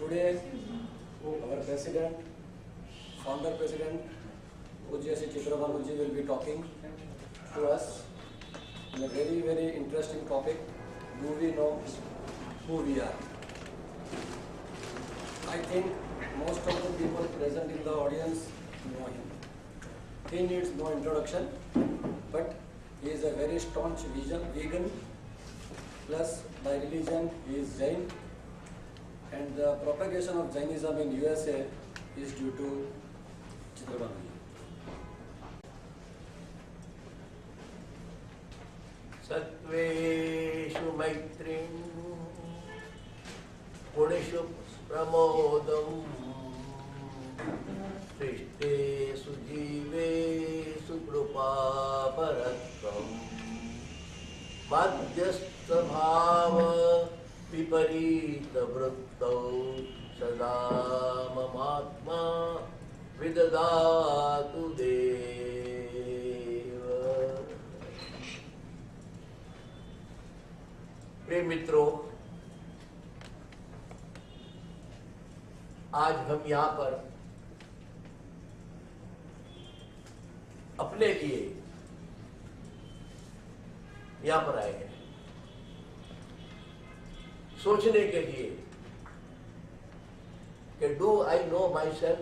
Today, our president, founder president, Pujya Sri Chitra Banuji will be talking to us on a very, very interesting topic. Do we know who we are? I think most of the people present in the audience know him. He needs no introduction, but he is a very staunch vegan, plus by religion he is Jain, and the propagation of Jainism in USA is due to Chitra Banuji. Sattveषु मैत्रीं गुणेषु प्रमोदं सृष्टेषु जीवेषु कृपापरत्वं बाध्यस्थभाव विपरीतवृत्तौ सदा ममात्मा विददातु देव। प्रिय मित्रों, आज हम यहाँ पर अपने लिए यहाँ पर आए हैं, सोचने के लिए कि do I know my self.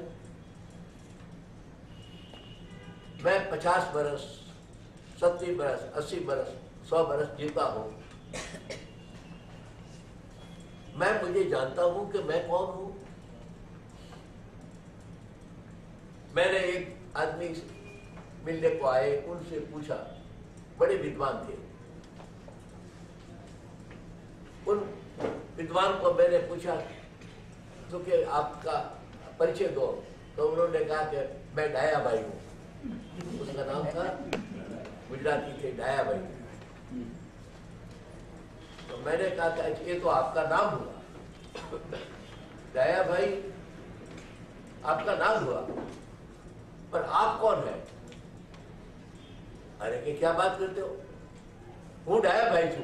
मैं 50 बरस, 70 बरस, 80 बरस, 100 बरस जीता हूं। मैं मुझे जानता हूं कि मैं कौन हूं। मैंने एक आदमी मिलने को आए, उनसे पूछा, बड़े विद्वान थे। उन विद्वान को मैंने पूछा तो कि आपका परिचय दो, तो उन्होंने कहा कि मैं डाया भाई हूं। उसका नाम था, गुजराती थे, डाया भाई। तो मैंने कहा था ये तो आपका नाम हुआ, दया भाई आपका नाम हुआ, पर आप कौन है? अरे कि क्या बात करते हो, हूँ डाया भाई छू।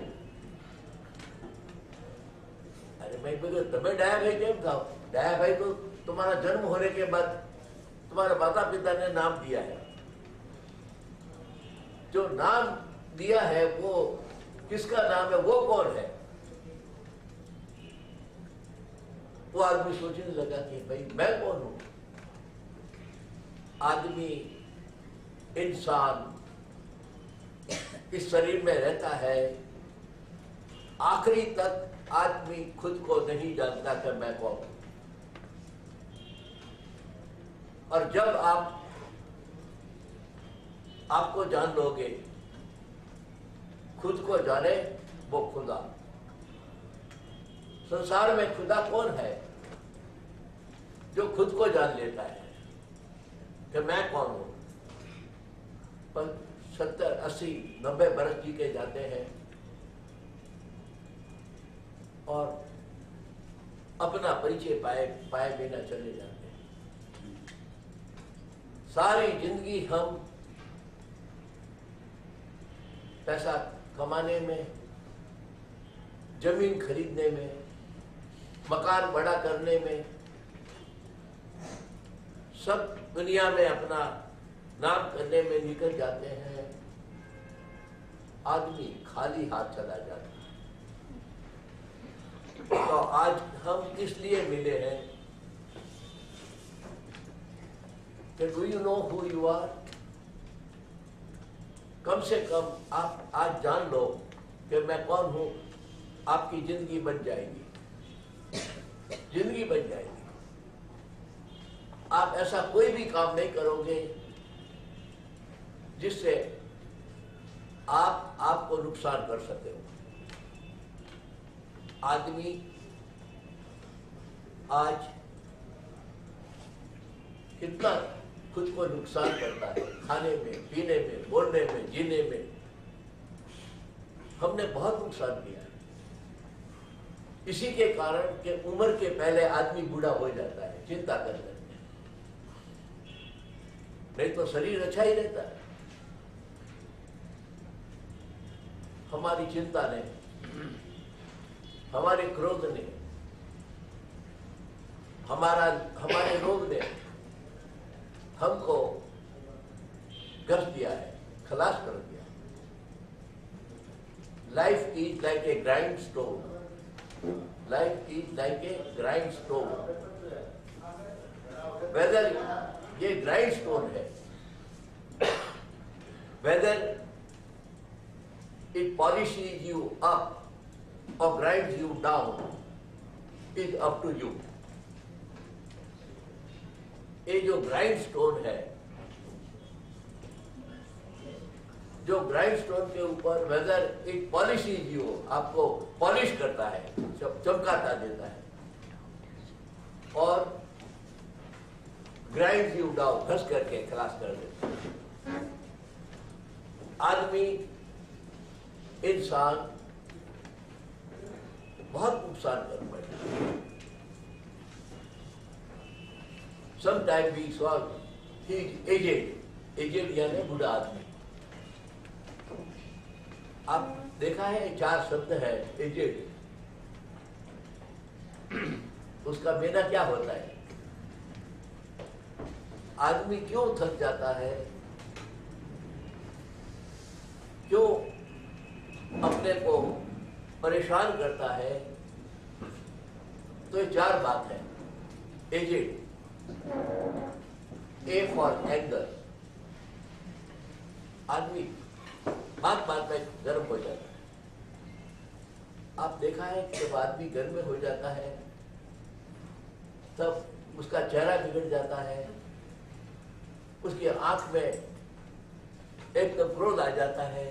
अरे मैं बोलो तुम्हें डाया भाई केम था? डाया भाई तो तुम्हारा जन्म होने के बाद तुम्हारे माता पिता ने नाम दिया है। जो नाम दिया है वो किसका नाम है, वो कौन है? वो आदमी सोचने लगा कि भाई मैं कौन हूं। आदमी, इंसान इस शरीर में रहता है, आखिरी तक आदमी खुद को नहीं जानता कि मैं कौन हूं। और जब आपको जान लोगे, खुद को जाने वो खुदा। संसार में खुदा कौन है? जो खुद को जान लेता है कि मैं कौन हूं। पर 70, 80, 90 बरस जी के जाते हैं और अपना परिचय पाए बिना चले जाते हैं। सारी जिंदगी हम पैसा कमाने में, जमीन खरीदने में, मकान बड़ा करने में, सब दुनिया में अपना नाम करने में निकल जाते हैं। आदमी खाली हाथ चला जाता है। तो आज हम इसलिए मिले हैं कि do you know who you are? कम से कम आप आज जान लो कि मैं कौन हूं। आपकी जिंदगी बन जाएगी, जिंदगी बन जाएगी। आप ऐसा कोई भी काम नहीं करोगे जिससे आपको नुकसान कर सकते हो। आदमी आज कितना खुद को नुकसान करता है, खाने में, पीने में, बोलने में, जीने में। हमने बहुत नुकसान किया है। इसी के कारण कि उम्र के पहले आदमी बूढ़ा हो जाता है चिंता करने में। नहीं तो शरीर अच्छा ही रहता है। हमारी चिंता ने, हमारे क्रोध ने, हमारे रोग ने हमको गर्ज दिया है, खलास कर दिया। Life is like a grindstone, life is like a grindstone. Whether ये ग्राइंड स्टोन है, whether it polishes you up और grinds you down is up to you. ये जो ग्राइंड स्टोन है, जो ग्राइंड स्टोन के ऊपर weather it polishes you, आपको पॉलिश करता है, चमकाता देता है, और ग्राइंड यू डाउन, घस करके खलास कर देता है। आदमी, इंसान बहुत नुकसान कर पड़ता। Sometime we saw he aged, aged यानी बूढ़ा आदमी। आप देखा है 4 शब्द है एजेड, उसका मेना क्या होता है? आदमी क्यों थक जाता है, क्यों अपने को परेशान करता है? तो ये 4 बात है। एजेड, ए फॉर एंगर, आदमी बात बात में गर्म हो जाता है। आप देखा है कि जब आदमी गर्म में हो जाता है तब उसका चेहरा बिगड़ जाता है, उसकी आंख में एकदम क्रोध आ जाता है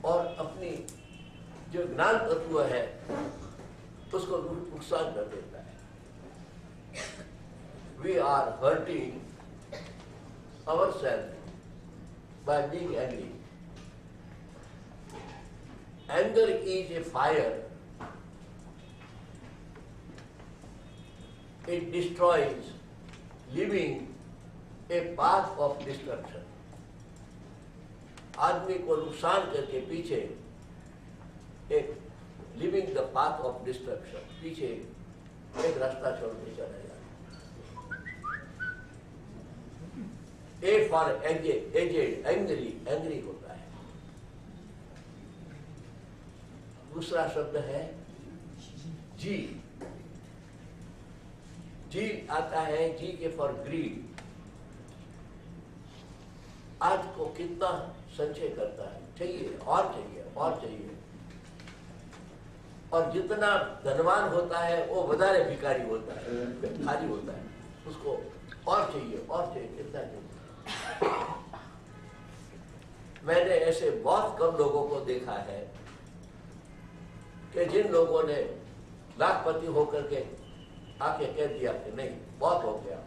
और अपनी जो ज्ञान तत्व है उसको नुकसान कर देता है। We are hurting ourselves by being angry. Anger is a fire. It destroys, leaving a path of destruction. आदमी को नुकसान करके पीछे एक living the path of destruction, पीछे एक रास्ता छोड़ के चला जाता है। A for aged, angry, angry होता है। दूसरा शब्द है जी, जी आता है जी के फॉर ग्रीड। आज को कितना संचय करता है, चाहिए और चाहिए और चाहिए, और जितना धनवान होता है वो વધારે भिखारी होता है, भिखारी होता है, उसको और चाहिए कितना चाहिए। मैंने ऐसे बहुत कम लोगों को देखा है कि जिन लोगों ने लाखपति होकर के आके कह दिया कि नहीं बहुत हो गया,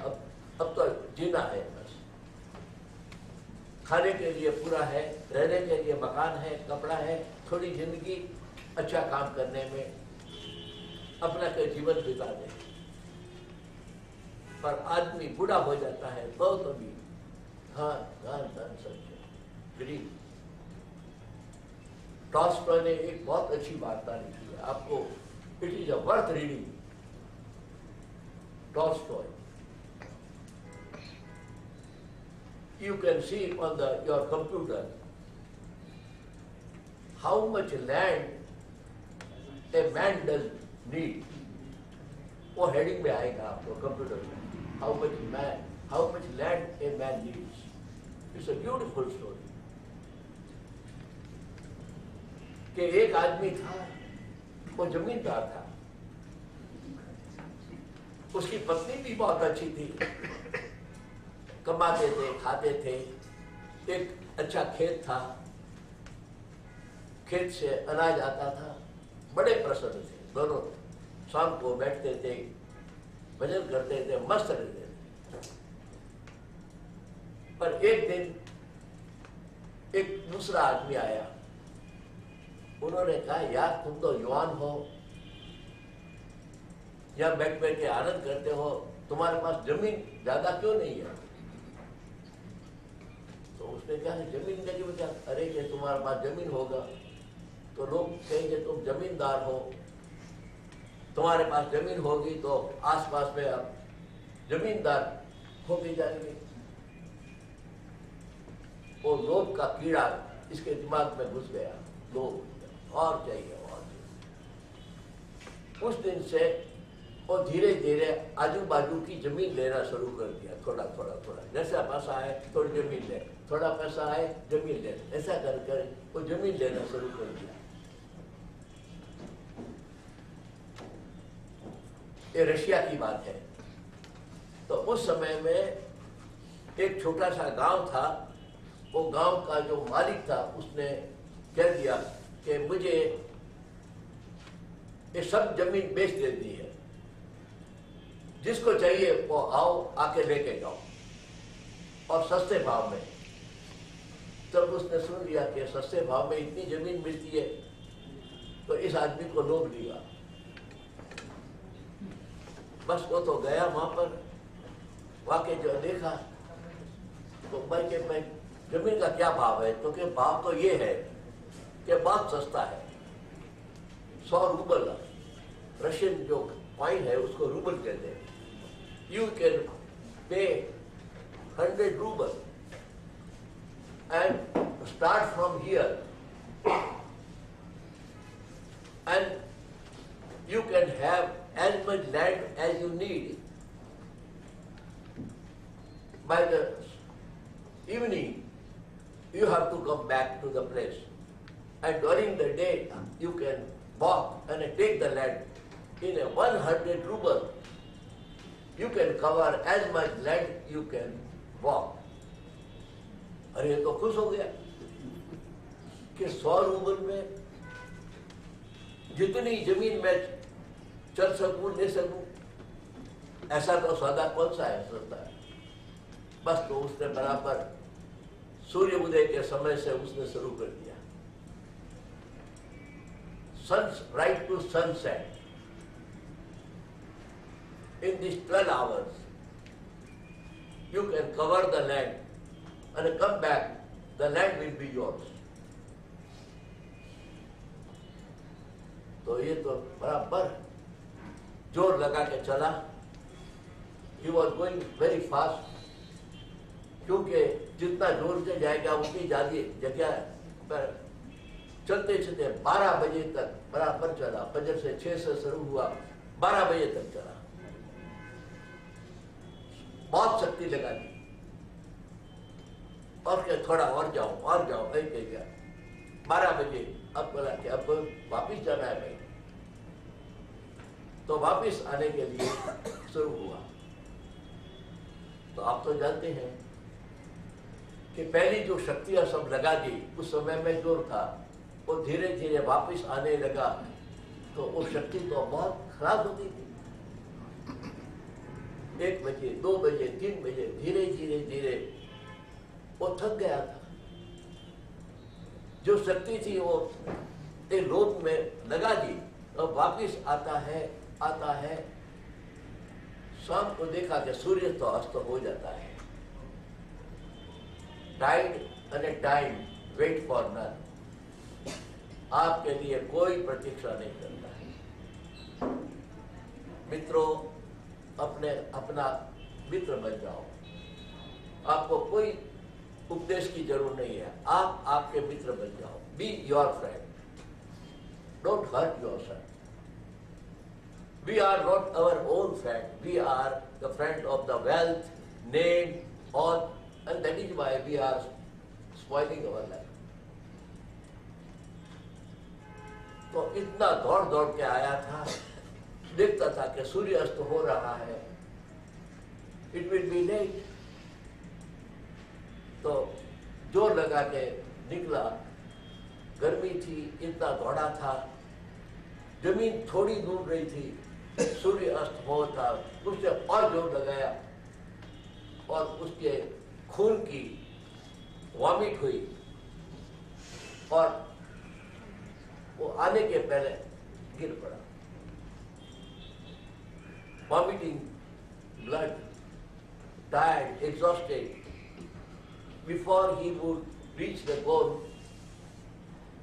अब तो जीना है, बस खाने के लिए पूरा है, रहने के लिए मकान है, कपड़ा है, थोड़ी जिंदगी अच्छा काम करने में अपना के जीवन बिता दे। पर आदमी बूढ़ा हो जाता है तो भी धन संचय, गरीब। टॉल्स्टॉय ने एक बहुत अच्छी वार्ता लिखी है, आपको it is a worth reading. Tolstoy, you can see on your computer how much land a man does need. वो हेडिंग में आएगा आपको कंप्यूटर में, how much land a man needs. It's a beautiful story. कि एक आदमी था, वो जमींदार था, उसकी पत्नी भी बहुत अच्छी थी, कमाते थे, खाते थे, एक अच्छा खेत था, खेत से अनाज आता था, बड़े प्रसन्न थे दोनों। शाम को बैठते थे, भजन करते थे, मस्त रहते थे। पर एक दिन एक दूसरा आदमी आया, उन्होंने कहा यार तुम तो युवान हो, या बैठ बैठ के आनंद करते हो, तुम्हारे पास जमीन ज्यादा क्यों नहीं है? तो उसने कहा जमीन का क्या? अरे ये तुम्हारे पास जमीन होगा तो लोग कहेंगे तुम जमींदार हो, तुम्हारे पास जमीन होगी तो आसपास में अब जमींदार होते जाएंगे। वो लोभ का कीड़ा इसके दिमाग में घुस गया, लोभ और चाहिए और चाहिए। उस दिन से वो धीरे धीरे आजू बाजू की जमीन लेना शुरू कर दिया, थोड़ा थोड़ा थोड़ा। जैसा पैसा आए थोड़ी जमीन ले, थोड़ा पैसा आए जमीन ले, ऐसा कर कर वो जमीन लेना शुरू कर दिया। ये रशिया की बात है। तो उस समय में एक छोटा सा गांव था। वो गांव का जो मालिक था उसने कह दिया कि मुझे ये सब जमीन बेच देती है, जिसको चाहिए वो आओ, आके लेके जाओ और सस्ते भाव में। तब उसने सुन लिया कि सस्ते भाव में इतनी जमीन मिलती है, तो इस आदमी को लोभ लिया। बस वो तो गया वहां पर, वाकई जो देखा तो भाई के मैं जमीन का क्या भाव है, तो कि भाव तो ये है कि बहुत सस्ता है, 100 रूबल। रशियन जो कॉइन है उसको रूबल कहते हैं। You can pay 100 rouble and start from here, and you can have as much land as you need. By the evening, you have to come back to the place, and during the day you can walk and take the land in a 100 ruble. You can cover as much land you can walk. अरे तो खुश हो गया कि 100 rouble में जितनी जमीन में चल सकूं ले सकूं, ऐसा तो सौदा कौन सा है सस्ता है। बस तो उसने बराबर सूर्य उदय के समय से उसने शुरू कर दिया। Sunrise to sunset in these 12 hours you can cover the land and come back, the land will be yours. तो ये तो बराबर जोर लगा के चला। He was going very fast, क्योंकि जितना जोर से जाएगा उतनी ज्यादा जगह पर चलते चलते 12 बजे तक बराबर चला। फजर से 6 से शुरू हुआ, 12 बजे तक चला। बहुत शक्ति लगा दी और क्या थोड़ा और जाओ नहीं कह गया। 12 बजे अब बोला कि अब वापिस जाना है भाई। तो वापिस आने के लिए शुरू हुआ। तो आप तो जानते हैं कि पहली जो शक्तियां सब लगा दी उस समय में जोर था, वो धीरे धीरे वापिस आने लगा। तो वो शक्ति तो बहुत खराब होती थी। 1 बजे 2 बजे 3 बजे धीरे धीरे धीरे वो थक गया था। जो शक्ति थी वो एक लोभ में लगा दी और वापिस आता है। शाम को देखा कि सूर्य तो अस्त हो जाता है। Tide and time wait for none. आपके लिए कोई प्रतीक्षा नहीं करता है। मित्रों, अपना मित्र बन जाओ। आपको कोई उपदेश की जरूरत नहीं है, आप आपके मित्र बन जाओ। Be your friend, don't hurt yourself. We are not our own friend, we are the friend of the wealth, name, all, and that is why we are spoiling our life. तो इतना दौड़ दौड़ के आया था, देखता था कि सूर्य अस्त हो रहा है, इट विल बी लेट। तो जोर लगा के निकला। गर्मी थी, इतना दौड़ा था, जमीन थोड़ी दूर रही थी, सूर्य अस्त हो था। उसने और जोर लगाया और उसके खून की वॉमिट हुई और वो आने के पहले गिर पड़ा। Vomiting blood, tired, exhausted. Before he would reach the goal,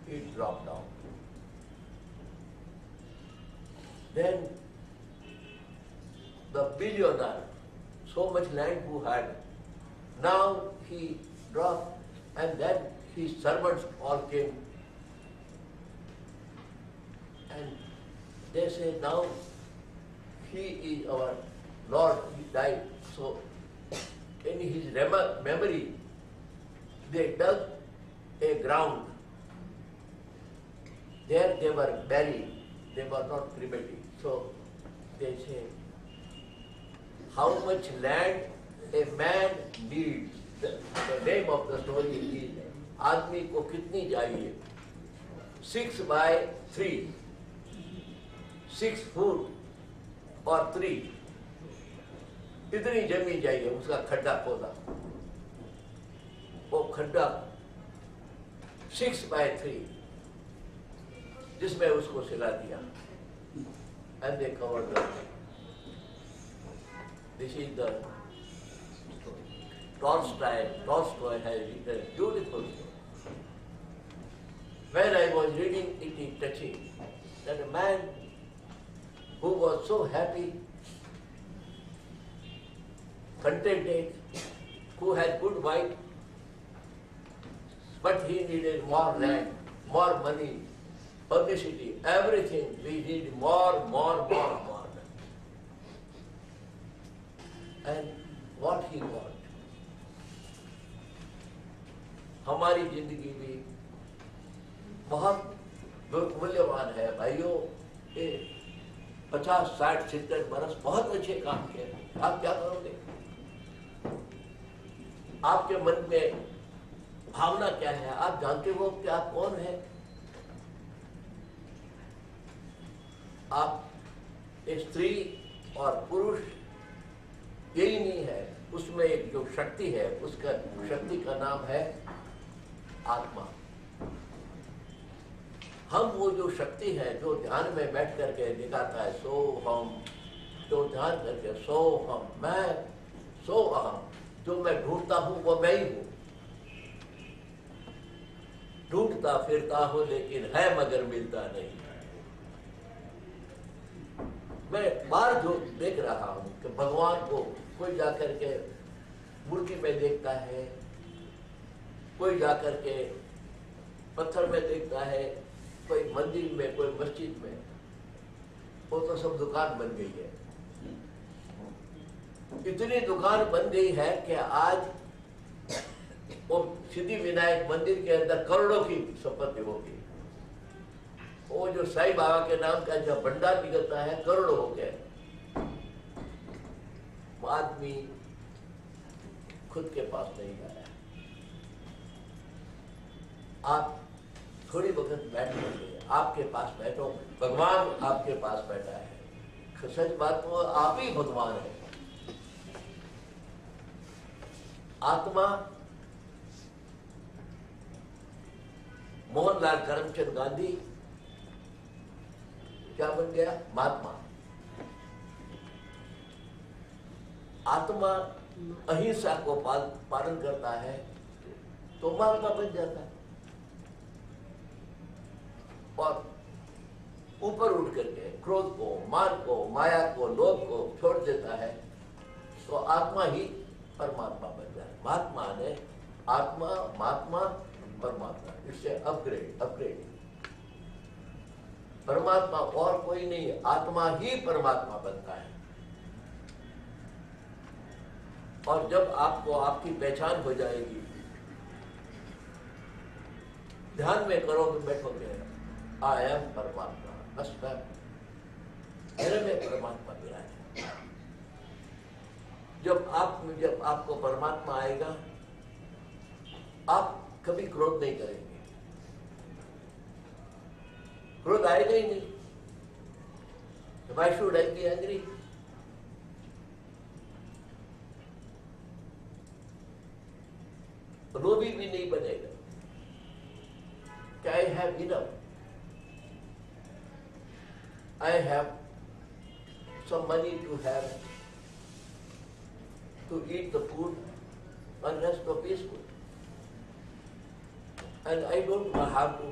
he dropped down. then the billionaire, so much land who had, now he dropped, and then his servants all came. And they say, now he is our Lord, he died. So in his memory, they dug a ground. There they were buried, they were not cremated. So they say, how much land a man needs. The name of the story is, आदमी को कितनी चाहिए? 6 by 3, 6 foot और 3, इतनी जमीन चाहिए. उसका खड्डा खोदा, वो खड्डा 6 by 3, जिसमें उसको सिला दिया. And they covered the. This is the Tolstoy has written a beautiful story. When I was reading, it is touching that a man who was so happy, contented, who had good wife, but he needed more land, more money, publicity, everything. We need more. And what he got. हमारी जिंदगी भी बहुत मूल्यवान है भाइयों. 50, 60, 70 बरस बहुत अच्छे काम किए. आप क्या करोगे? आपके मन में भावना क्या है? आप जानते हो कि आप कौन है? आप एक स्त्री और पुरुष यही नहीं है, उसमें एक जो शक्ति है, उसका शक्ति का नाम है आत्मा. हम वो जो शक्ति है जो ध्यान में बैठ करके दिखाता है, सो हम, जो ध्यान करके सो हम, मैं, सो अहम, जो मैं ढूंढता हूं वो मैं ही हूं. ढूंढता फिरता हूं लेकिन है मगर मिलता नहीं. मैं बार जो देख रहा हूं कि भगवान को कोई जाकर के मूर्ति में देखता है, कोई जाकर के पत्थर में देखता है, कोई मंदिर में, कोई मस्जिद में. वो तो सब दुकान बन गई है. इतनी दुकान बन गई है कि आज वो सिद्धि विनायक मंदिर के अंदर करोड़ों की संपत्ति होगी. वो जो साईं बाबा के नाम का जो भंडार निकलता है, करोड़ों हो गए. आदमी खुद के पास नहीं आया. आप थोड़ी वक्त बैठ लीजिए, आपके पास बैठो, भगवान आपके पास बैठा है. सच बात तो आप ही भगवान है. आत्मा मोहनलाल करमचंद गांधी क्या बन गया? महात्मा. आत्मा अहिंसा को पालन करता है तो महात्मा बन जाता है. और ऊपर उठ करके क्रोध को, मान को, माया को, लोभ को छोड़ देता है तो आत्मा ही परमात्मा बन जाए. महात्मा ने आत्मा, महात्मा, परमात्मा, इससे अपग्रेड. परमात्मा और कोई नहीं, आत्मा ही परमात्मा बनता है. और जब आपको आपकी पहचान हो जाएगी, ध्यान में करोगे, बैठोगे, आई एम परमात्मा, बस मैं, मेरे में परमात्मा विराज है. जब आपको परमात्मा आएगा, आप कभी क्रोध नहीं करेंगे. क्रोध आएगा ही नहीं. Why should I be angry? लोभी भी नहीं बनेगा. I have enough. I have some money to have to eat the food and rest of peaceful. And I don't have to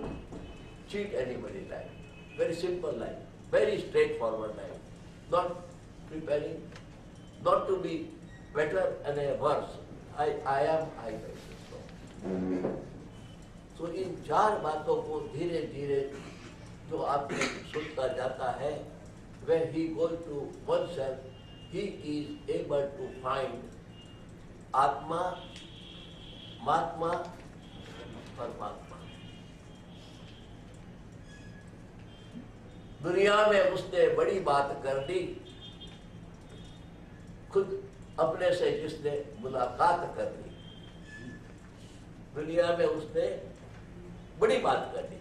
cheat anybody's life. Very simple life. very straightforward life, not preparing, not to be better and worse. I am, I so. So इन चार बातों को धीरे धीरे जो आपने सुनता जाता है, when he goes to oneself, he is able to find आत्मा, महात्मा, परमात्मा। दुनिया में उसने बड़ी बात कर दी, खुद अपने से जिसने मुलाकात कर ली। दुनिया में उसने बड़ी बात कर दी।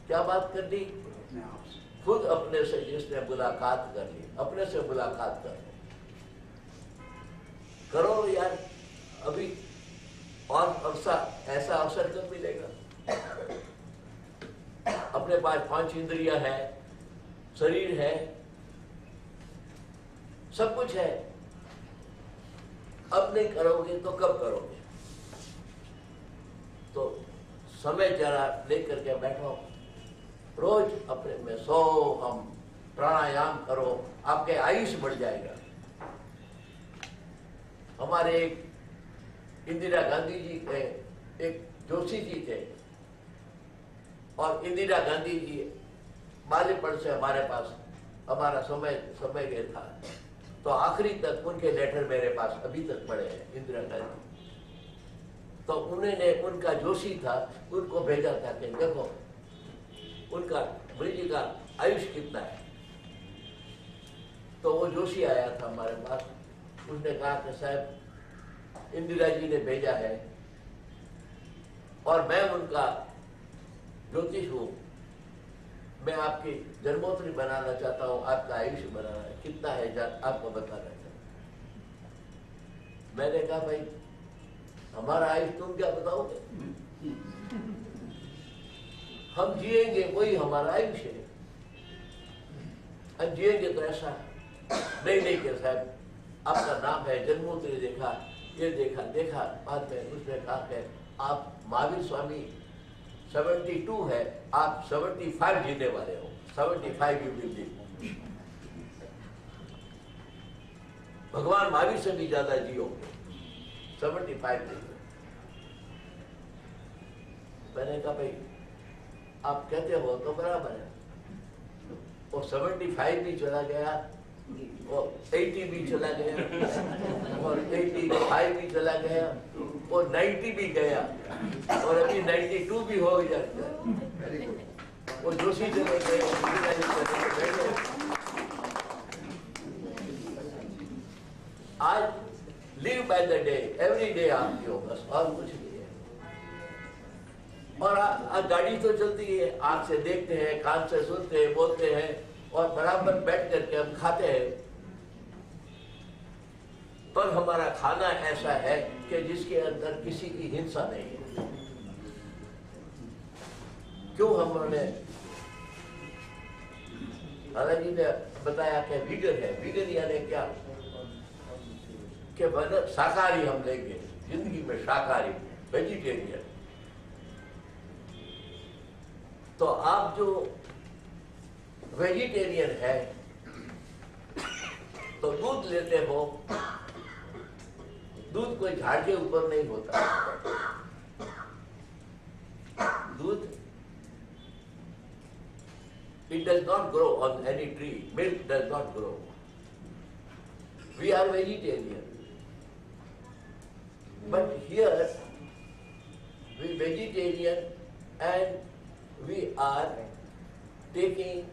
क्या बात कर दी? खुद अपने से जिसने मुलाकात कर ली, अपने से मुलाकात कर लो। करो यार, अभी और अवसर, ऐसा अवसर कब मिलेगा? अपने पास 5 इंद्रियां है, शरीर है, सब कुछ है। अब नहीं करोगे तो कब करोगे? तो समय जरा लेकर के बैठो, रोज अपने में सो हम प्राणायाम करो, आपके आयुष बढ़ जाएगा। हमारे एक इंदिरा गांधी जी थे, एक जोशी जी थे, और इंदिरा गांधी जी बाल्यपन से हमारे पास, हमारा समय गया था, तो आखिरी तक उनके लेटर मेरे पास अभी तक पड़े हैं। इंदिरा गांधी तो उन्होंने, उनका जोशी था, उनको भेजा था कि देखो उनका बड़ी जी का आयुष कितना है। तो वो जोशी आया था हमारे पास, उसने कहा कि साहब इंदिरा जी ने भेजा है और मैं उनका ज्योतिष हूँ, मैं आपकी जन्मोत्तरी बनाना चाहता हूँ, आपका आयुष्य बनाना है, कितना है आपको बताना चाहता हूँ। मैंने कहा भाई हमारा आयुष तुम क्या बताओगे? हम जिएंगे वही हमारा आयुष है, हम जिएंगे तो ऐसा नहीं कि साहब आपका नाम है, जन्मोत्तरी देखा, ये देखा, बाद में उसने कहा कि आप महावीर स्वामी 72 है, आप 75 जीने वाले हो, 75 यू विल लिव। भगवान महावीर से भी ज्यादा जियोगे, 75 नहीं। मैंने कहा भाई आप कहते हो तो बराबर है, वो 75 भी चला गया, वो 80 भी चला गया, और 85 भी चला गया, वो 90 भी गया, और अभी 92 भी हो जाता है। वो जोशी चले गए, आज live by the day, every day आप जियो, बस और कुछ नहीं है। और गाड़ी तो चलती है, आंख से देखते हैं, कान से सुनते हैं, बोलते हैं, और बराबर बैठ करके हम खाते हैं, पर हमारा खाना ऐसा है कि जिसके अंदर किसी की हिंसा नहीं है। क्यों? हमने दादाजी ने बताया कि वीगन है। वीगन यानी क्या? कि शाकाहारी हम लेंगे जिंदगी में, शाकाहारी, वेजिटेरियन। तो आप जो वेजिटेरियन है तो दूध लेते हो, दूध कोई झाड़ के ऊपर नहीं होता। दूध, it does not grow on any tree. Milk does not grow. We are vegetarian. But here, we vegetarian and we are taking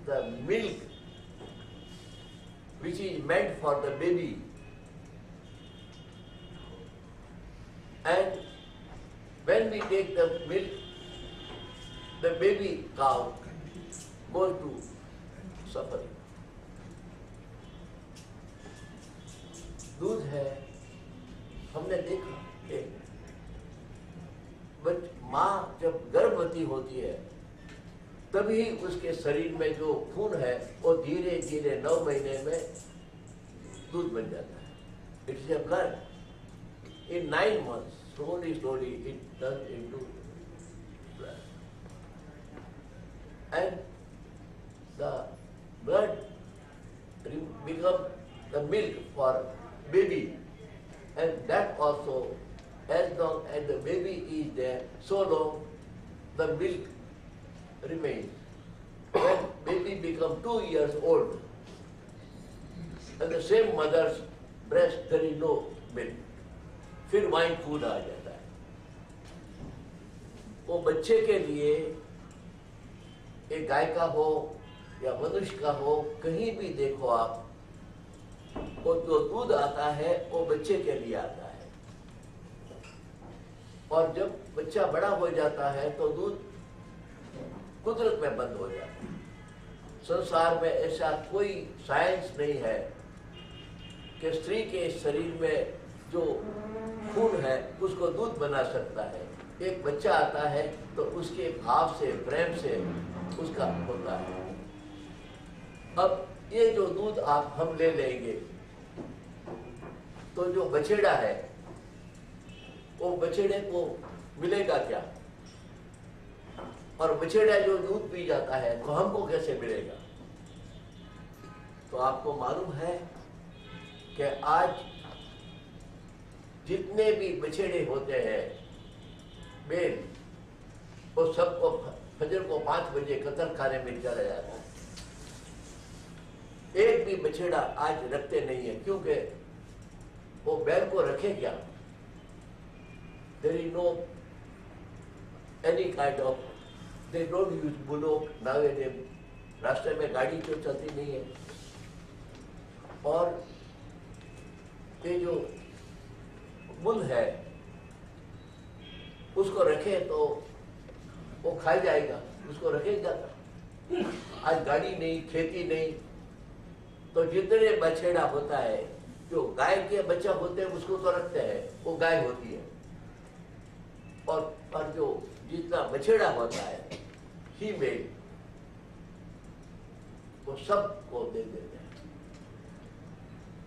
the milk which is meant for the baby, and when we take the milk, the baby cow goes to suffering. दूध है, हमने देखा कि माँ जब गर्भवती होती है तभी उसके शरीर में जो खून है वो धीरे धीरे 9 महीने में दूध बन जाता है। It's a blood. In 9 months, slowly it turns into blood. And for baby, and that also, as long as the baby is there, so long the milk remains. When baby becomes 2 years old, and the same mother's breast there is no milk, फिर wine food आ जाता है। वो बच्चे के लिए एक गाय का हो या मनुष्य का हो, कहीं भी देखो आप, वो जो दूध आता है वो बच्चे के लिए आता है। और जब बच्चा बड़ा हो जाता है तो दूध कुदरत में बंद हो जाता है। संसार में ऐसा कोई साइंस नहीं है कि स्त्री के शरीर में जो खून है उसको दूध बना सकता है। एक बच्चा आता है तो उसके भाव से, प्रेम से उसका होता है। अब ये जो दूध आप हम ले लेंगे तो जो बछेड़ा है वो बछेड़े को मिलेगा क्या? और बछेड़ा जो दूध पी जाता है तो हमको कैसे मिलेगा? तो आपको मालूम है कि आज जितने भी बछेड़े होते हैं बेल, वो सबको फजर को 5 बजे कत्ल खाने में चला जाता है। एक भी बछेड़ा आज रखते नहीं है, क्योंकि वो बैल को रखे क्या? There is no any kind of, they don't use bullock nowadays. रास्ते में गाड़ी तो चलती नहीं है। और ये जो बुल है उसको रखे तो वो खा जाएगा, उसको रखेगा। आज गाड़ी नहीं, खेती नहीं, तो जितने बछेड़ा होता है, जो गाय के बच्चा होते हैं उसको तो रखते हैं, वो गाय होती है। और जो जितना बछेड़ा होता है फीमेल, वो सबको दे देते हैं।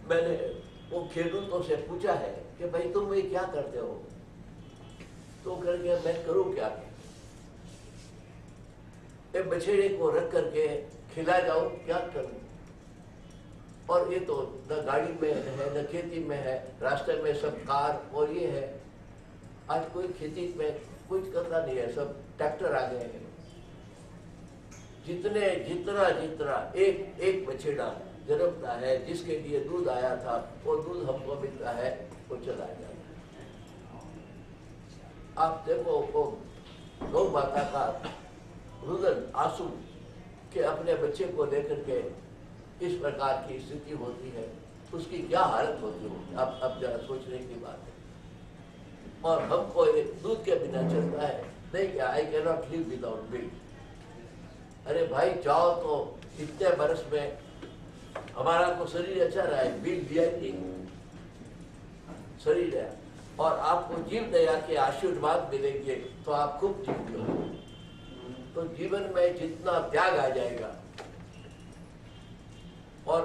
मैंने वो खेडूतों से पूछा है कि भाई तुम ये क्या करते हो? तो करके मैं करूं क्या? एक बछेड़े को रख करके खिला जाऊं, क्या करूं? और ये तो न गाड़ी में है, न खेती में है, रास्ते में सब कार और ये है। आज कोई खेती में कुछ करता नहीं है, सब ट्रैक्टर आ गए हैं। जितना एक बछेड़ा जन्मता है, जिसके लिए दूध आया था, वो दूध हमको मिलता है, वो चला जाता है। आप देखो वो गौ माता का रुदन, आंसू के अपने बच्चे को लेकर के इस प्रकार की स्थिति होती है, उसकी क्या हालत होती होगी, अब जरा सोचने की बात है। और हमको दूध के बिना चलता है नहीं क्या? I can not live without milk. अरे भाई जाओ तो इतने बरस में हमारा तो शरीर अच्छा रहा है, बिल दिया शरीर है, और आपको जीव दया के आशीर्वाद मिलेंगे तो आप खूब जीवते हो। तो जीवन में जितना त्याग आ जाएगा और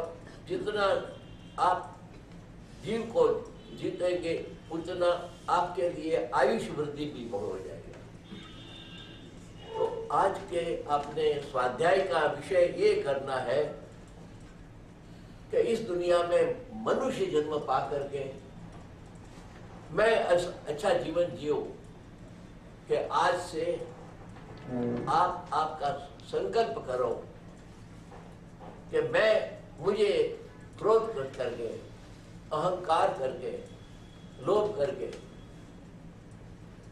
जितना आप जीव को जीतेंगे, उतना आपके लिए आयुष वृद्धि भी हो जाएगा। तो आज के अपने स्वाध्याय का विषय ये करना है कि इस दुनिया में मनुष्य जन्म पा करके मैं अच्छा जीवन जियो, कि आज से आप आपका संकल्प करो कि मुझे क्रोध करके, अहंकार करके, लोभ करके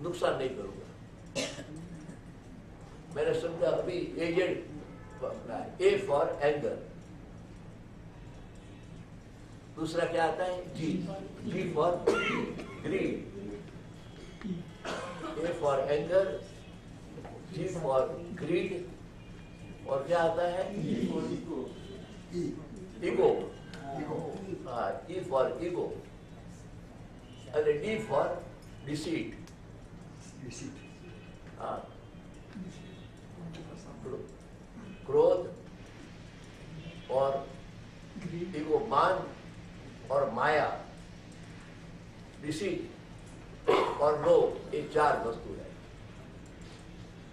नुकसान नहीं करूंगा। मैंने समझा अभी एजेंट अपना ए फॉर एंगर, दूसरा क्या आता है? G for greed, A for anger, G for greed, और क्या आता है? ईगो, हाँ, ई फॉर ईगो, अरे डी फॉर डिसीट, हाँ, क्रोध और ईगो, मान और माया, डिसीट और लोभ, ये 4 वस्तु है।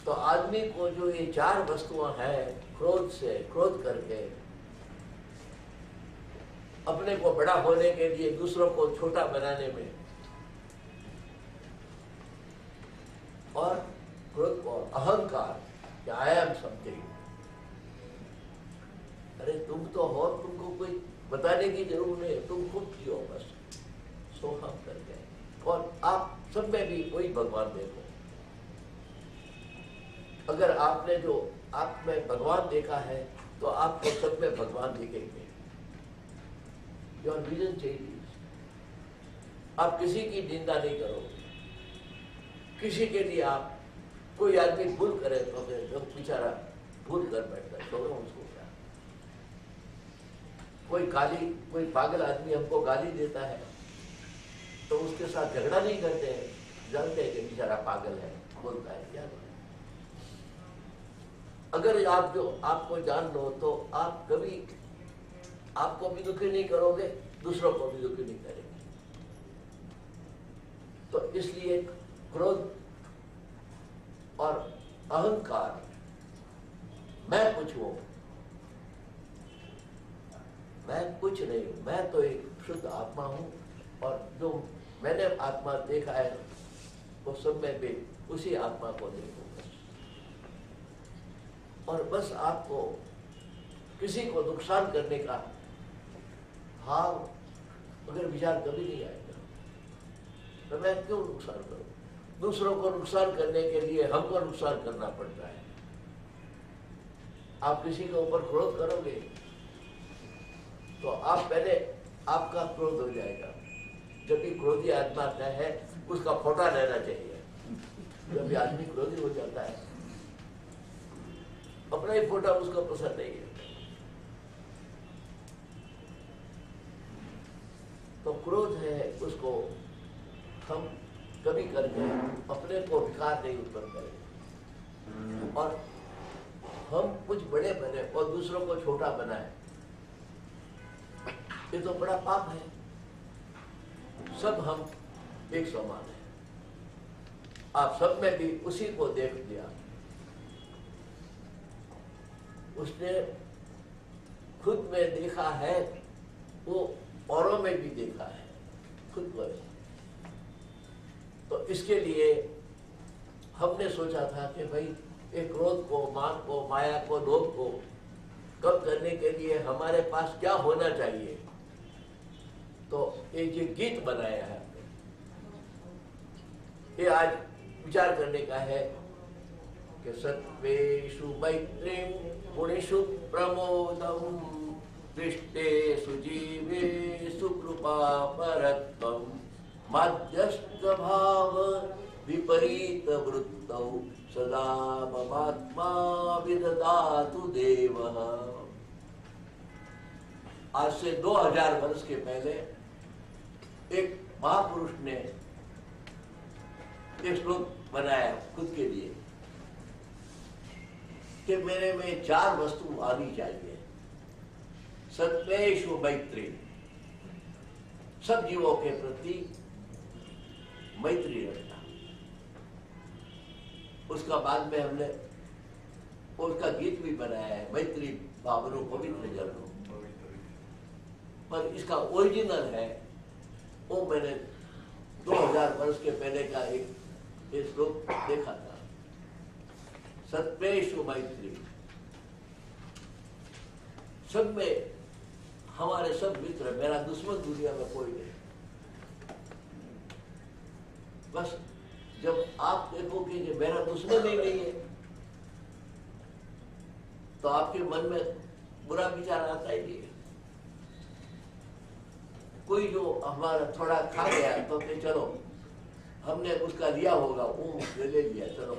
तो आदमी को जो ये 4 वस्तुआं हैं, क्रोध से, क्रोध करके अपने को बड़ा होने के लिए दूसरों को छोटा बनाने में, और क्रोध और अहंकार कि आई एम समथिंग। अरे तुम तो हो, तुमको कोई बताने की जरूरत नहीं, तुम खुद जियो बस, सो हम कर गए। और आप सब में भी वही भगवान देखो। अगर आपने जो आप में भगवान देखा है तो आपको सब में भगवान दिखेंगे। Your vision changes. आप किसी की निंदा नहीं करोगे, किसी के लिए आप, कोई आदमी भूल करे तो फिर जो बेचारा भूल कर बैठता है, छोड़ो उसको क्या। कोई पागल आदमी हमको गाली देता है तो उसके साथ झगड़ा नहीं करते हैं, जानते हैं कि बेचारा पागल है, बोलता है क्या। अगर आपको जान लो तो आप कभी आपको भी दुखी नहीं करोगे, दूसरों को भी दुखी नहीं करेंगे। तो इसलिए क्रोध और अहंकार, मैं कुछ हूं, मैं कुछ नहीं हूं, मैं तो एक शुद्ध आत्मा हूं, और जो मैंने आत्मा देखा है वो सब में भी उसी आत्मा को देखो। और बस आपको किसी को नुकसान करने का भाव अगर विचार कभी नहीं आएगा तो मैं क्यों नुकसान करूं। दूसरों को नुकसान करने के लिए हमको नुकसान करना पड़ता है। आप किसी के ऊपर क्रोध करोगे तो आप पहले आपका क्रोध हो जाएगा। जब भी क्रोधी आत्मा आता है उसका फोटा रहना चाहिए। जब भी आदमी क्रोधी हो जाता है अपना ही फोटा उसको पसंद नहीं है। तो क्रोध है, उसको हम कभी करके अपने को विकार नहीं उत्पन्न करें और हम कुछ बड़े बने और दूसरों को छोटा बनाए, ये तो बड़ा पाप है। सब हम एक समान है। आप सब में भी उसी को देख लिया। उसने खुद में देखा है, वो औरों में भी देखा है, खुद को। तो इसके लिए हमने सोचा था कि भाई एक क्रोध को, मान को, माया को, लोभ को कम करने के लिए हमारे पास क्या होना चाहिए। तो एक ये गीत बनाया है हमने, ये आज विचार करने का है कि सत्वेषु मैत्रीं गुणेषु प्रमोदम् दृष्टेषु जीवेषु कृपा परत्वम् मध्यस्थ भाव विपरीत वृत्तौ सदा ममात्मा विदधातु देवः। आज से 2000 वर्ष के पहले एक महापुरुष ने एक श्लोक बनाया खुद के लिए कि मेरे में 4 वस्तु आनी चाहिए। सत्वेषु मैत्री, सब जीवों के प्रति मैत्री रखना। उसका बाद में हमने उसका गीत भी बनाया है, मैत्री भावनो पवित्र जनो। पर इसका ओरिजिनल है वो मैंने 2000 वर्ष के पहले का एक श्लोक देखा था। सत्वेषु मैत्री, सब में हमारे सब मित्र, मेरा दुश्मन दुनिया में कोई नहीं। बस जब आप देखोगे कि मेरा दुश्मन ही नहीं है तो आपके मन में बुरा विचार आता ही नहीं है। कोई जो हमारा थोड़ा खा गया तो कि चलो हमने उसका लिया होगा, वो ले लिया, चलो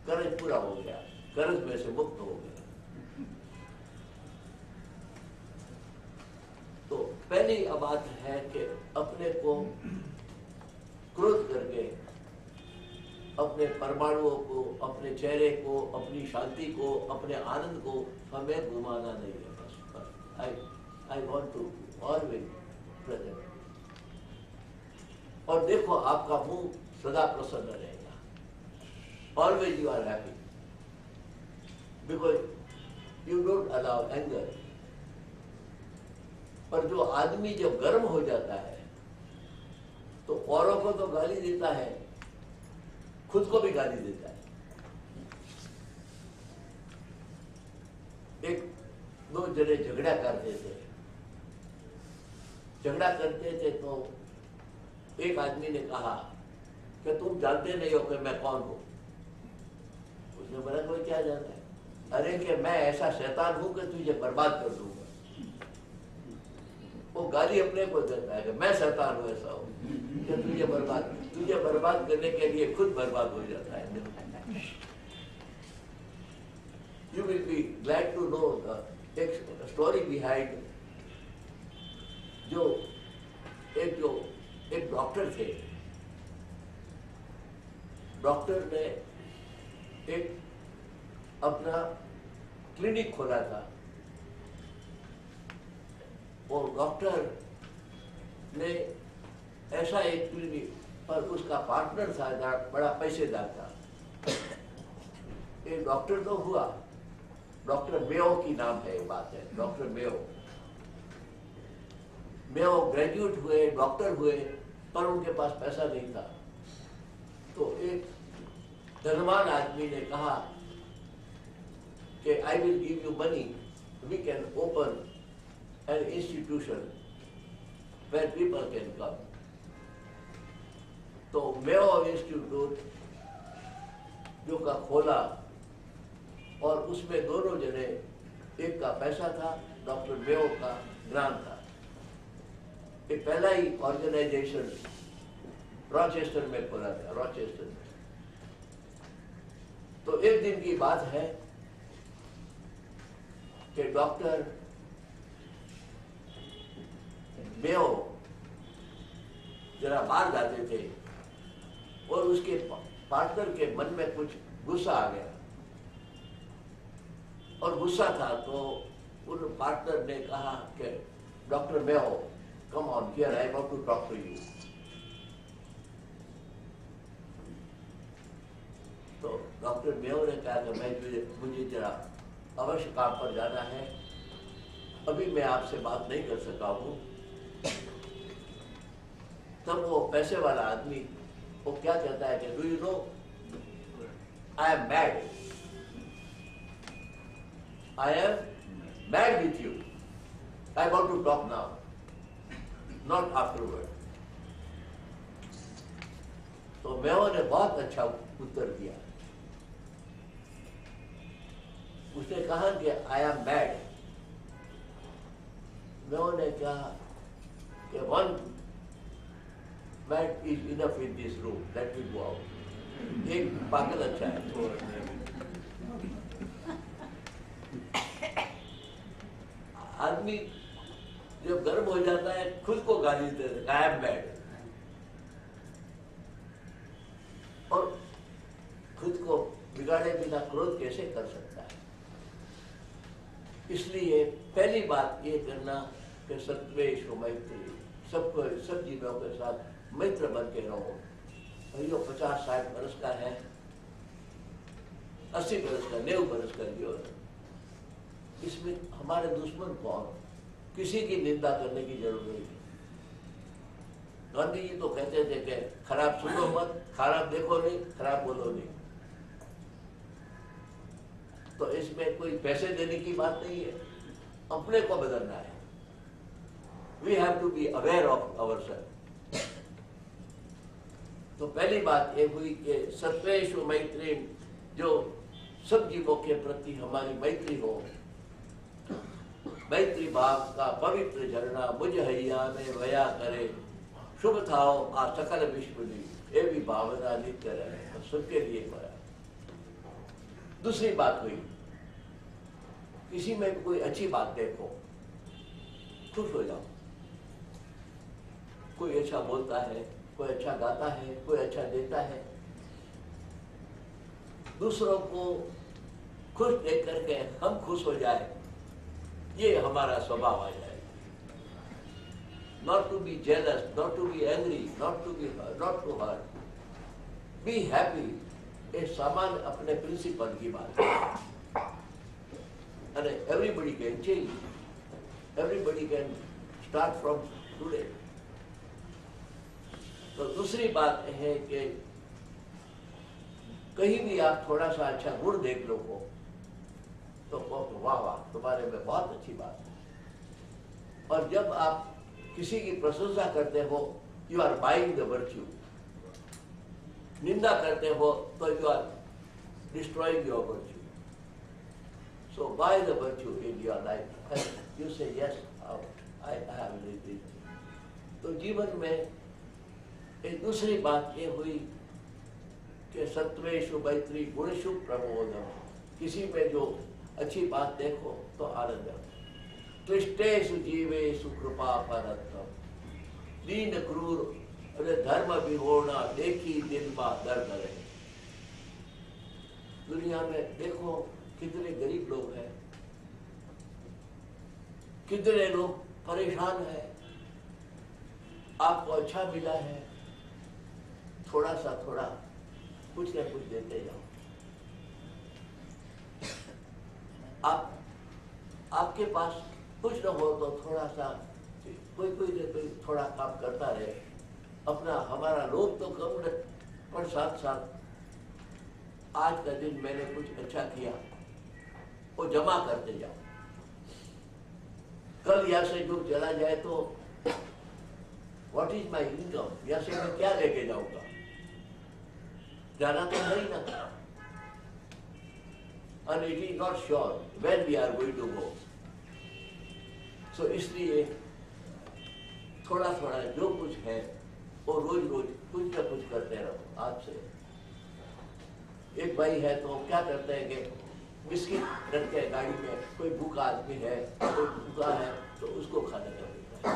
कर्ज पूरा हो गया, कर्ज में से मुक्त हो गया। तो पहली बात है कि अपने को क्रोध करके अपने परमाणुओं को, अपने चेहरे को, अपनी शांति को, अपने आनंद को हमें घुमाना नहीं है। बस I want to always present. और देखो आपका मुंह सदा प्रसन्न रहेगा। Always you are happy because you don't allow anger. पर जो आदमी जब गर्म हो जाता है तो औरों को तो गाली देता है, खुद को भी गाली देता है। एक दो जने झगड़ा करते थे, तो एक आदमी ने कहा कि तुम जानते नहीं हो कि मैं कौन हूं। उसने बोला कोई क्या जानता है? अरे कि मैं ऐसा शैतान हूं कि तुझे बर्बाद कर दूंगा। वो गाली अपने को देता है कि मैं शैतान हूं, ऐसा हूं कि तुझे बर्बाद करने के लिए खुद बर्बाद हो जाता है। You will be glad to know the story behind जो एक डॉक्टर थे। डॉक्टर ने एक अपना क्लिनिक खोला था और डॉक्टर ने ऐसा एक क्लिनिक पर उसका पार्टनर था बड़ा पैसेदार था। एक डॉक्टर तो हुआ, डॉक्टर मेयो की नाम है, बात है डॉक्टर मेयो ग्रेजुएट हुए, डॉक्टर हुए, पर उनके पास पैसा नहीं था। तो एक धनवान आदमी ने कहा कि I will give you money, we can open an institution where people can come. तो मेयो इंस्टीट्यूट जो का खोला और उसमें दोनों जने, एक का पैसा था, डॉक्टर मेयो का ग्रांट था। ये पहला ही ऑर्गेनाइजेशन रॉचेस्टर में खोला था, रॉचेस्टर में। तो एक दिन की बात है कि डॉक्टर मेयो जरा बाहर जाते थे और उसके पार्टनर के मन में कुछ गुस्सा आ गया और गुस्सा था तो उन पार्टनर ने कहा कि doctor Mayo, come on here, I want to talk to you. तो डॉक्टर मेयो ने कहा कि मुझे जरा अवश्य काम पर जाना है, अभी मैं आपसे बात नहीं कर सका हूं। तब वो पैसे वाला आदमी वो क्या कहता है कि do you know I am mad, I am mad with you, I want to talk now, not afterward. तो मेयो ने बहुत अच्छा उत्तर दिया। उसने कहा कि आई एम मैड। मेयो ने कहा कि one mad is enough in this room, let me go out. एक पागल अच्छा है। आदमी जब गर्म हो जाता है खुद को गाली देता है, आई एम मैड, और खुद को बिगाड़े बिना क्रोध कैसे कर सकता है। इसलिए पहली बात ये करना कि सत्वेश मैत्री, सबको सब जीवों के साथ मित्र बन के रहो। भाइयों 50-60 बरस का है, 80 बरस का, 90 बरस का जीवन, इसमें हमारे दुश्मन कौन? किसी की निंदा करने की जरूरत नहीं। गांधी जी तो कहते थे कि खराब सुनो मत, खराब देखो नहीं, खराब बोलो नहीं। तो इसमें कोई पैसे देने की बात नहीं है, अपने को बदलना है। We have to be aware of ourself. तो पहली बात ये हुई कि सत्वेषु मैत्री, जो सब जीवों के प्रति हमारी मैत्री हो। मैत्री भाव का पवित्र झरना मुझ हैया में वया करे, शुभ थाओ आ सकल विश्व दी, ये भी भावना नित्य रहे, सबके लिए होया। दूसरी बात हुई, किसी में कोई अच्छी बात देखो, खुश हो जाओ। कोई अच्छा बोलता है, कोई अच्छा गाता है, कोई अच्छा देता है, दूसरों को खुश देख करके हम खुश हो जाए, ये हमारा स्वभाव आ जाए। Not to be jealous, not to be angry, not to hurt. Be happy. ये सामान्य अपने प्रिंसिपल की बात है। And everybody can change. Everybody can start from today. तो दूसरी बात है कि कहीं भी आप थोड़ा सा अच्छा गुण देख लो हो तो कहो वाह वाह तुम्हारे में बहुत अच्छी बात है। और जब आप किसी की प्रशंसा करते हो, you are buying the virtue. निंदा करते हो तो you are destroying your virtue. So buy the virtue in your life and you say yes I have lived it. तो जीवन में एक दूसरी बात ये हुई कि सत्वेषु मैत्री गुणेषु प्रबोधम। किसी में जो अच्छी बात देखो तो आनंद। क्लिष्टेषु जीवेषु कृपा परत्तम। दीन क्रूर अरे धर्म विहोणा देखी दिल मा दर्द रहे। दुनिया में देखो कितने गरीब लोग हैं, कितने लोग परेशान हैं। आपको अच्छा मिला है, थोड़ा सा थोड़ा कुछ न कुछ देते जाओ। आपके पास कुछ न हो तो थोड़ा सा कोई थोड़ा काम करता रहे। अपना हमारा लोभ तो कम न, पर साथ साथ आज का दिन मैंने कुछ अच्छा किया वो जमा करते जाओ। कल यहाँ से जो चला जाए तो व्हाट इज माई इनकम, यहाँ से मैं क्या लेके जाऊंगा? जाना तो है ही ना। And it is not sure when we are going to go. So इसलिए थोड़ा थोड़ा जो कुछ है वो रोज रोज कुछ ना कुछ करते रहो। आज से एक भाई है तो क्या करते हैं कि बिस्किट रख के गाड़ी में, कोई भूखा आदमी है, कोई भूखा है तो उसको खाने का देता है।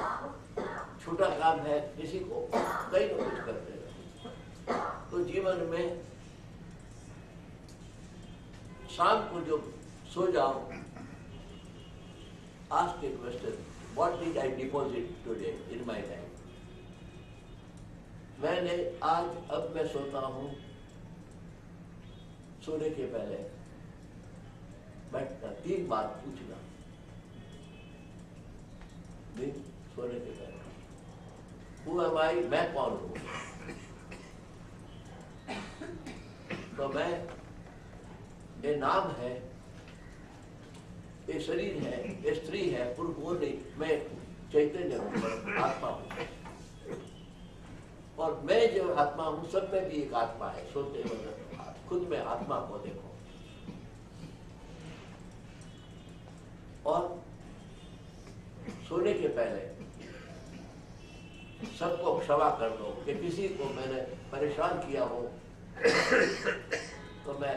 छोटा काम है किसी को, कहीं ना कुछ करते रहो। तो जीवन में शाम को जो सो जाओ, ask a question, what did I deposit today in my life? मैंने आज, अब मैं सोता हूँ, सोने के पहले बैठना 3 बार पूछना, दिन सोने के पहले Who am I? मैं कौन हूँ? तो मैं, ये नाम है, ये शरीर है, ये स्त्री है, पुरुष वो नहीं, मैं चैतन्य हूँ, आत्मा हूँ। और मैं जो आत्मा हूँ, सब में भी एक आत्मा है। सोते वक्त खुद में आत्मा को देखो। और सोने के पहले सबको क्षमा कर दो कि किसी को मैंने परेशान किया हो तो मैं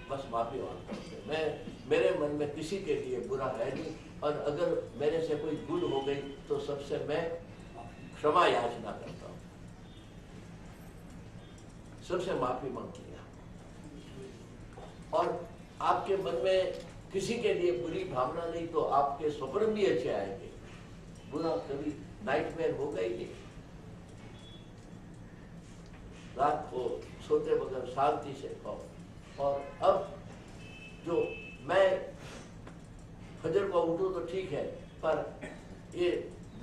बस माफी मांगता हूँ। मैं, मेरे मन में किसी के लिए बुरा है नहीं, और अगर मेरे से कोई भूल हो गई तो सबसे मैं क्षमा याचना करता हूँ, सबसे माफी मांग लिया। और आपके मन में किसी के लिए बुरी भावना नहीं तो आपके स्वप्न भी अच्छे आएंगे। बुरा कभी नाइटमेयर होगा ही नहीं। रात को सोते वक्त शांति से खाओ। और अब जो मैं फजर को उठूं तो ठीक है, पर ये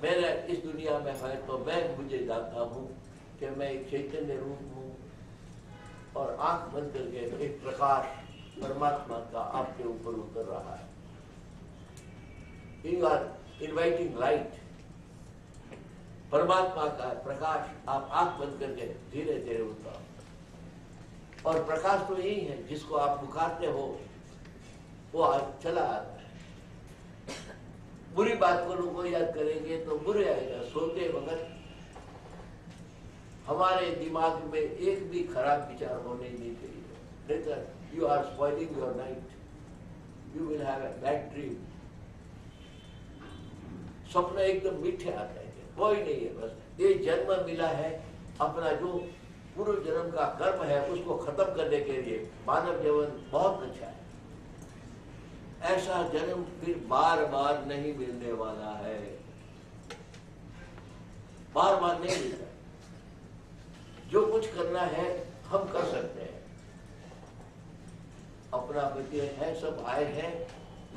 मेरा इस दुनिया में है तो मैं मुझे जानता हूँ कि मैं एक चैतन्य रूप हूँ। और आंख बंद करके एक प्रकाश परमात्मा का आपके ऊपर उतर रहा है। यू आर इनवाइटिंग लाइट, परमात्मा का प्रकाश। आप आंख बंद करके धीरे धीरे उतरो। और प्रकाश तो यही है, जिसको आप पुकारते हो वो आज चला आता है। बुरी बात को लोग याद करेंगे तो बुरे आएगा। सोते वक्त हमारे दिमाग में एक भी खराब विचार होने नहीं चाहिए, नहीं तो you are spoiling your night, you will have a bad dream. स्वप्न एकदम मीठे आते हैं, कोई नहीं है, बस ये जन्म मिला है, अपना जो पूर्व जन्म का कर्म है उसको खत्म करने के लिए मानव जीवन बहुत अच्छा है। ऐसा जन्म फिर बार बार नहीं मिलने वाला है, बार बार नहीं मिलता। जो कुछ करना है हम कर सकते हैं। अपना बच्चे है, सब आए हैं,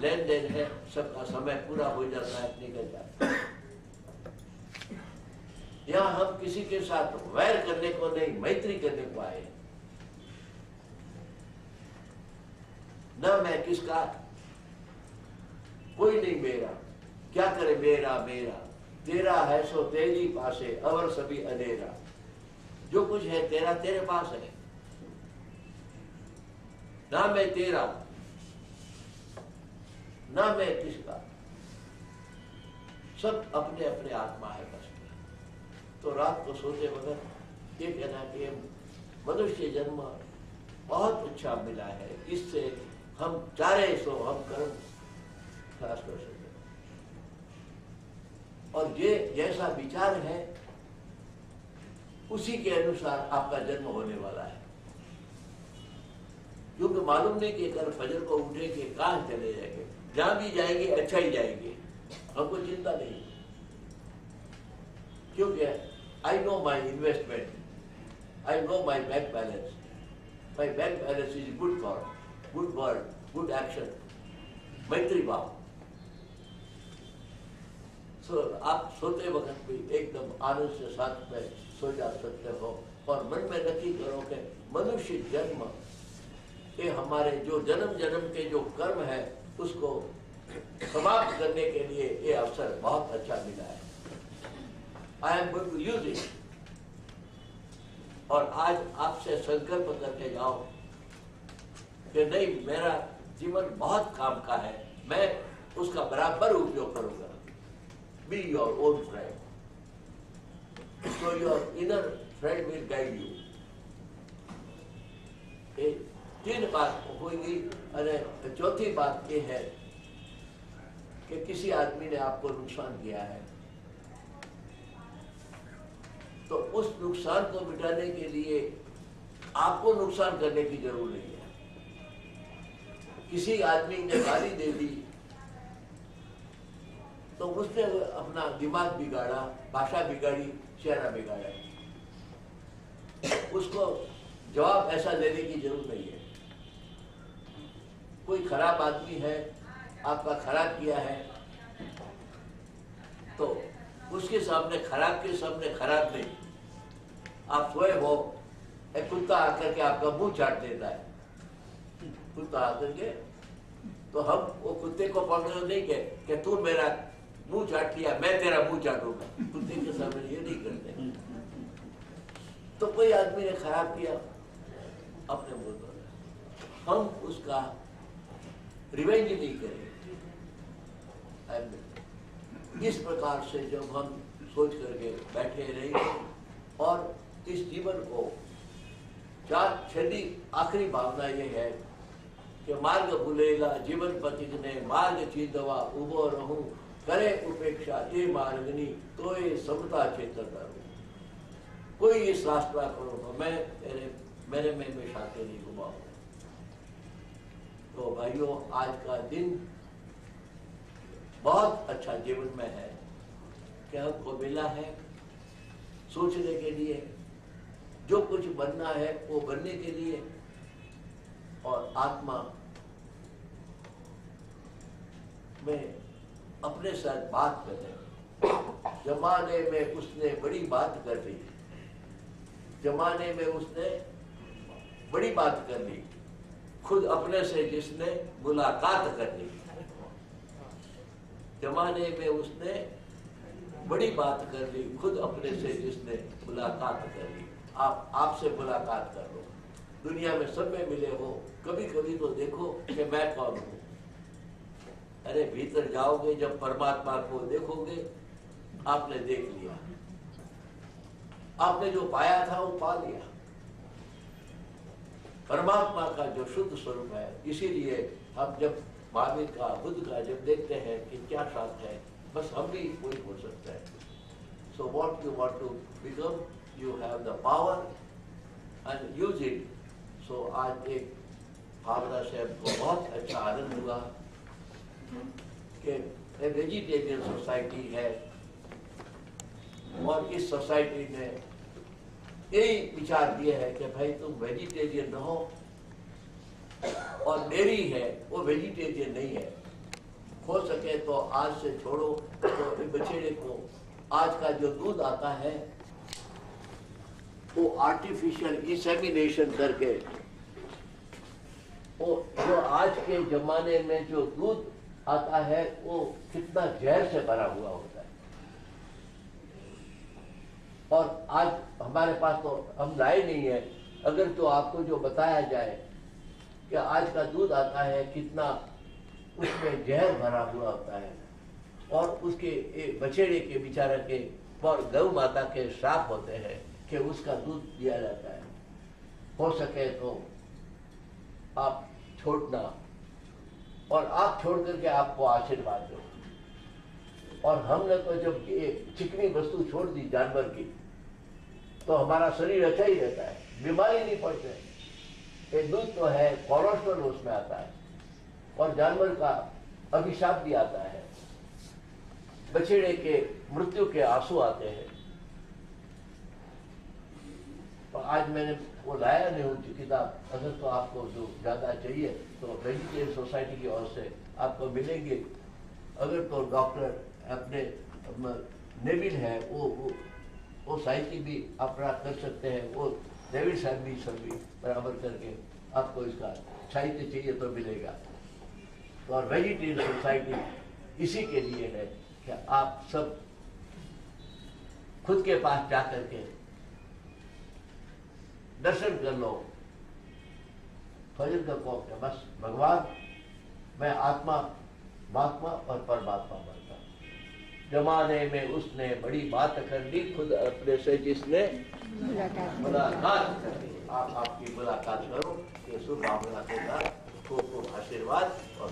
लेन देन है, सबका समय पूरा हो जाता है, निकल जाता है। यहाँ हम किसी के साथ वैर करने को नहीं, मैत्री करने को आए। न मैं किसका, कोई नहीं मेरा, क्या करे मेरा मेरा, तेरा है सो तेरी पासे, अवर सभी अंधेरा। जो कुछ है तेरा तेरे पास है, ना मैं तेरा ना मैं किसका, सब अपने अपने आत्मा है बस। तो रात को सोते वक्त ये कहना कि मनुष्य जन्म बहुत अच्छा मिला है, इससे हम चाहे सो हम कर्म खास कर सकते, और ये जैसा विचार है उसी के अनुसार आपका जन्म होने वाला है। क्योंकि मालूम नहीं कि कल फजर को उठेंगे, कहाँ चले जाएंगे, जहां भी जाएंगे अच्छा ही जाएंगे, हमको चिंता नहीं। क्योंकि I know my investment, I know my bank balance, my bank balance is good thought, good word, good action, मैत्री भाव। आप सोते वक्त भी एकदम आनंद से साथ में सो जा सकते हो, और मन में नक्की करो कि मनुष्य जन्म ये हमारे जो जन्म जन्म के जो कर्म है उसको समाप्त करने के लिए ये अवसर बहुत अच्छा मिला है। I am going to use it. और आज आपसे संकल्प करके जाओ कि नहीं, मेरा जीवन बहुत काम का है, मैं उसका बराबर उपयोग करूंगा। Be your own friend. So your inner friend will guide you. ये 3 बात होगी। और चौथी बात ये है कि किसी आदमी ने आपको नुकसान किया है, तो उस नुकसान को मिटाने के लिए आपको नुकसान करने की जरूरत नहीं है। किसी आदमी ने गाली दे दी तो उसने अपना दिमाग बिगाड़ा, भाषा बिगाड़ी, चेहरा बिगाड़ा, उसको जवाब ऐसा देने की जरूरत नहीं है। कोई खराब आदमी है, आपका खराब किया है, तो उसके सामने खराब के सामने खराब नहीं। आप सोए हो, एक कुत्ता आकर के आपका मुंह चाट देता है, कुत्ता आकर के, तो हम वो कुत्ते को पकड़ो नहीं कि तू मेरा मुंह चाट लिया, मैं तेरा मुंह चाटूंगा। कुत्ते के सामने ये नहीं करते। तो कोई आदमी ने खराब किया अपने मुंह पर, हम उसका रिवेंज नहीं करेंगे। इस प्रकार से जब हम सोच करके बैठे रहेंगे और इस जीवन को छठी आखिरी भावना ये है कि मार्ग भूलेला जीवन पथिक ने, मार्ग चीतवा उबो रहूं, करे उपेक्षा ये मार्गनी, तो ये समता चेतता रहूं। कोई इस रास्ता करो, मैं मेरे में शांति नहीं घुमाऊं। तो भाइयों, आज का दिन बहुत अच्छा जीवन में है कि हमको मिला है सोचने के लिए, जो कुछ बनना है वो बनने के लिए, और आत्मा में अपने साथ बात करें। जमाने में उसने बड़ी बात कर ली, जमाने में उसने बड़ी बात कर ली, खुद अपने से जिसने मुलाकात कर ली। जमाने में उसने बड़ी बात कर ली, खुद अपने से जिसने मुलाकात कर ली। आप आपसे मुलाकात कर लो, दुनिया में सब में मिले हो, कभी कभी तो देखो कि मैं कौन हूं। अरे भीतर जाओगे, जब परमात्मा को देखोगे, आपने देख लिया, आपने जो पाया था वो पा लिया। परमात्मा का जो शुद्ध स्वरूप है, इसीलिए हम जब महावीर का, बुद्ध का जब देखते हैं कि क्या शास्त्र है, बस हम भी वही बोल सकते हैं। So what you want to become, you have the power and use it. So आज एक भावना से हमको बहुत अच्छा आनंद हुआ कि वेजिटेरियन सोसाइटी है, और इस सोसाइटी ने यही विचार दिए है कि भाई तुम वेजिटेरियन रहो, और डेयरी है वो वेजिटेरियन नहीं है। हो सके तो आज से छोड़ो, तो बछड़े को आज का जो दूध आता है वो आर्टिफिशियल इंसेमिनेशन करके वो जो आज के जमाने में जो दूध आता है वो कितना जहर से भरा हुआ होता है। और आज हमारे पास तो हम लाए नहीं है, अगर तो आपको जो बताया जाए कि आज का दूध आता है कितना उसमें जहर भरा हुआ होता है, और उसके बछेड़े के बेचारे के और गौ माता के श्राप होते हैं कि उसका दूध दिया जाता है। हो सके तो आप छोड़ना, और आप छोड़ करके आपको आशीर्वाद दो। और हमने तो जब ये चिकनी वस्तु छोड़ दी जानवर की, तो हमारा शरीर अच्छा ही रहता है, बीमारी नहीं पड़ते। ये दूध तो है, कोलेस्ट्रॉल उसमें आता है, और जानवर का अभिशाप भी आता है, बछड़े के मृत्यु के आंसू आते हैं। और आज मैंने वो लाया नहीं हूँ किताब, अगर तो आपको जो ज्यादा चाहिए तो वेजिटेरियन सोसाइटी की ओर से आपको मिलेंगे। अगर तो डॉक्टर अपने नेविल है वो साहित्य भी अपना कर सकते हैं, वो नेविल साहब भी सभी बराबर करके आपको इसका साहित्य चाहिए तो मिलेगा। और वेजिटेरियन सोसाइटी इसी के लिए है कि आप सब खुद के पास जाकर के दर्शन कर लो, फजर का कौफ है, बस भगवान मैं आत्मा महात्मा और परमात्मा बनता। जमाने में उसने बड़ी बात कर दी, खुद अपने से जिसने मुलाकात कर दी। आप आपकी मुलाकात करो, ये शुभ भावना के साथ खूब खूब आशीर्वाद और